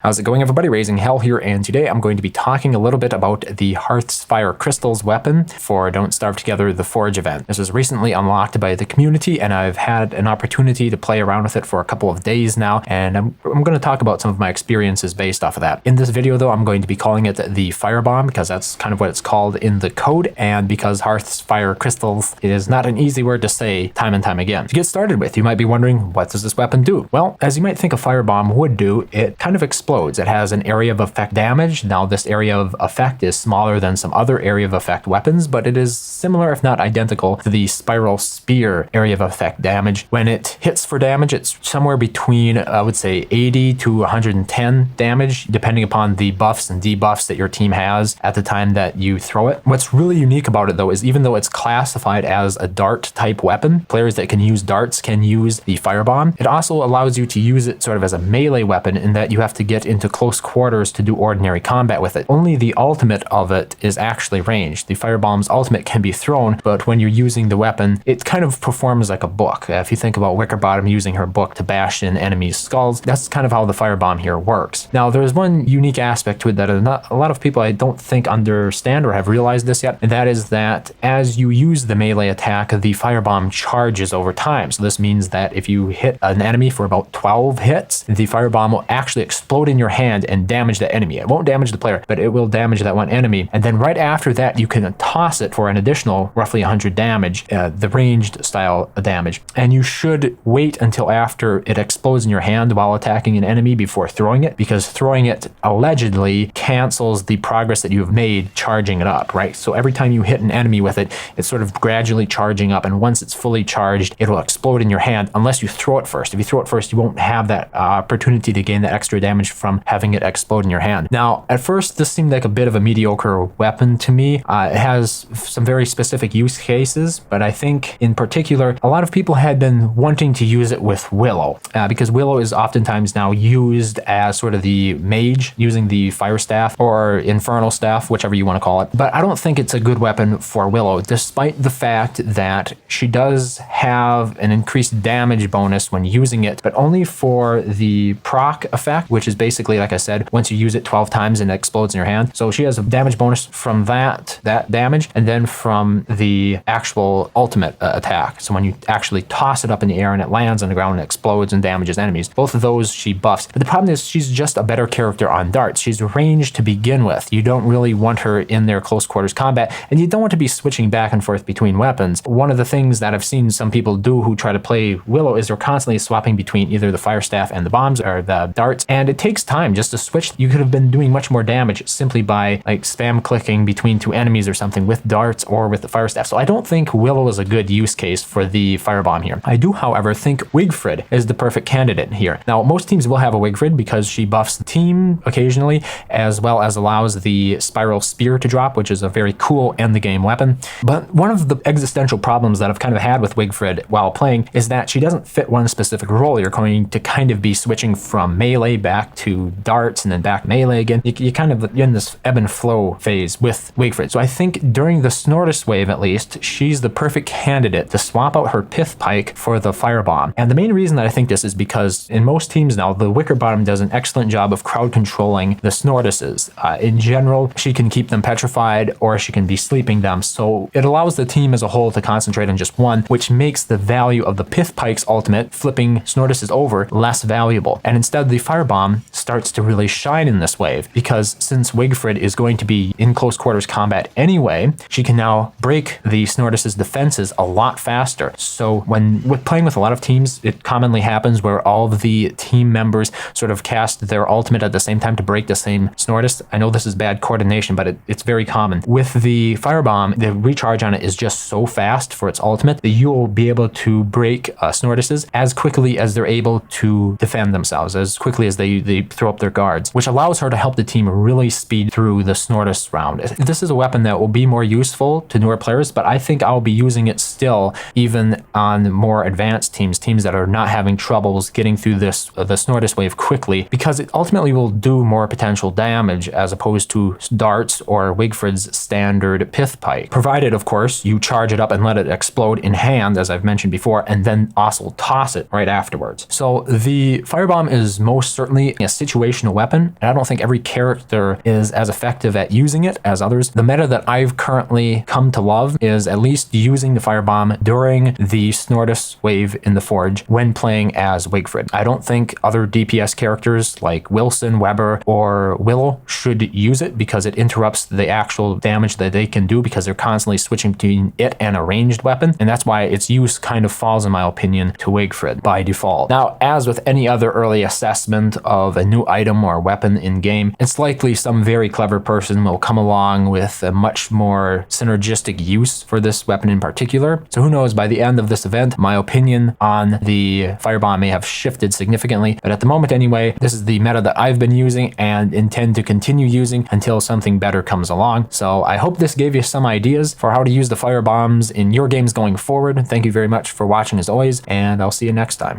How's it going, everybody? RazingHel here, and today I'm going to be talking a little bit about the Hearthfire Crystals weapon for Don't Starve Together the Forge event. This was recently unlocked by the community, and I've had an opportunity to play around with it for a couple of days now, and I'm going to talk about some of my experiences based off of that. In this video, though, I'm going to be calling it the Firebomb, because that's kind of what it's called in the code, and because Hearthfire Crystals is not an easy word to say time and time again. To get started with, you might be wondering, what does this weapon do? Well, as you might think a Firebomb would do, it kind of explodes. It has an area of effect damage. Now, this area of effect is smaller than some other area of effect weapons, but it is similar, if not identical, to the Spiral Spear area of effect damage. When it hits for damage, it's somewhere between, I would say, 80 to 110 damage, depending upon the buffs and debuffs that your team has at the time that you throw it. What's really unique about it, though, is even though it's classified as a dart type weapon, players that can use darts can use the Firebomb. It also allows you to use it sort of as a melee weapon in that you have to get into close quarters to do ordinary combat with it. Only the ultimate of it is actually ranged. The Firebomb's ultimate can be thrown, but when you're using the weapon, it kind of performs like a book. If you think about Wickerbottom using her book to bash in enemies' skulls, that's kind of how the Firebomb here works. Now, there's one unique aspect to it that a lot of people, I don't think, understand or have realized this yet, and that is that as you use the melee attack, the Firebomb charges over time. So this means that if you hit an enemy for about 12 hits, the Firebomb will actually explode in your hand and damage the enemy. It won't damage the player, but it will damage that one enemy. And then right after that, you can toss it for an additional roughly 100 damage, the ranged style damage. And you should wait until after it explodes in your hand while attacking an enemy before throwing it, because throwing it allegedly cancels the progress that you have made charging it up, right? So every time you hit an enemy with it, it's sort of gradually charging up, and once it's fully charged, it'll explode in your hand unless you throw it first. If you throw it first, you won't have that opportunity to gain that extra damage from having it explode in your hand. Now, at first, this seemed like a bit of a mediocre weapon to me. It has some very specific use cases, but I think in particular, a lot of people had been wanting to use it with Willow, because Willow is oftentimes now used as sort of the mage using the fire staff or infernal staff, whichever you want to call it. But I don't think it's a good weapon for Willow, despite the fact that she does have an increased damage bonus when using it, but only for the proc effect, which is basically, like I said, once you use it 12 times and it explodes in your hand. So she has a damage bonus from that damage, and then from the actual ultimate attack. So when you actually toss it up in the air and it lands on the ground and explodes and damages enemies, both of those she buffs. But the problem is she's just a better character on darts. She's ranged to begin with. You don't really want her in their close quarters combat, and you don't want to be switching back and forth between weapons. One of the things that I've seen some people do who try to play Willow is they're constantly swapping between either the fire staff and the bombs or the darts, and it takes time just to switch. You could have been doing much more damage simply by like spam clicking between two enemies or something with darts or with the fire staff. So I don't think Willow is a good use case for the Firebomb here. I do, however, think Wigfrid is the perfect candidate here. Now, most teams will have a Wigfrid because she buffs the team occasionally, as well as allows the Spiral Spear to drop, which is a very cool end-the-game weapon. But one of the existential problems that I've kind of had with Wigfrid while playing is that she doesn't fit one specific role. You're going to kind of be switching from melee back to darts and then back melee again. You kind of in this ebb and flow phase with Wigfrid. So I think during the Snortus wave, at least, she's the perfect candidate to swap out her Pith Pike for the Firebomb. And the main reason that I think this is because in most teams now, the Wickerbottom does an excellent job of crowd controlling the Snortuses. In general, she can keep them petrified or she can be sleeping them. So it allows the team as a whole to concentrate on just one, which makes the value of the Pith Pike's ultimate, flipping Snortuses over, less valuable. And instead, the Firebomb starts to really shine in this wave, because since Wigfrid is going to be in close quarters combat anyway, she can now break the Snortus's defenses a lot faster. So when playing with a lot of teams, it commonly happens where all of the team members sort of cast their ultimate at the same time to break the same Snortus. I know this is bad coordination, but it's very common. With the Firebomb, the recharge on it is just so fast for its ultimate that you'll be able to break Snortuses as quickly as they're able to defend themselves, as quickly as they throw up their guards, which allows her to help the team really speed through the Snortus round. This is a weapon that will be more useful to newer players, but I think I'll be using it still even on more advanced teams that are not having troubles getting through the Snortus wave quickly, because it ultimately will do more potential damage as opposed to darts or Wigfrid's standard Pith Pike, provided, of course, you charge it up and let it explode in hand, as I've mentioned before, and then also toss it right afterwards. So the Firebomb is most certainly a a situational weapon, and I don't think every character is as effective at using it as others. The meta that I've currently come to love is at least using the firebomb during the Snortus wave in the Forge when playing as Wigfrid. I don't think other DPS characters like Wilson, Weber, or Willow should use it because it interrupts the actual damage that they can do because they're constantly switching between it and a ranged weapon, and that's why its use kind of falls, in my opinion, to Wigfrid by default. Now, as with any other early assessment of a new item or weapon in game, it's likely some very clever person will come along with a much more synergistic use for this weapon in particular. So who knows, by the end of this event, my opinion on the firebomb may have shifted significantly, but at the moment anyway, this is the meta that I've been using and intend to continue using until something better comes along. So I hope this gave you some ideas for how to use the firebombs in your games going forward. Thank you very much for watching as always, and I'll see you next time.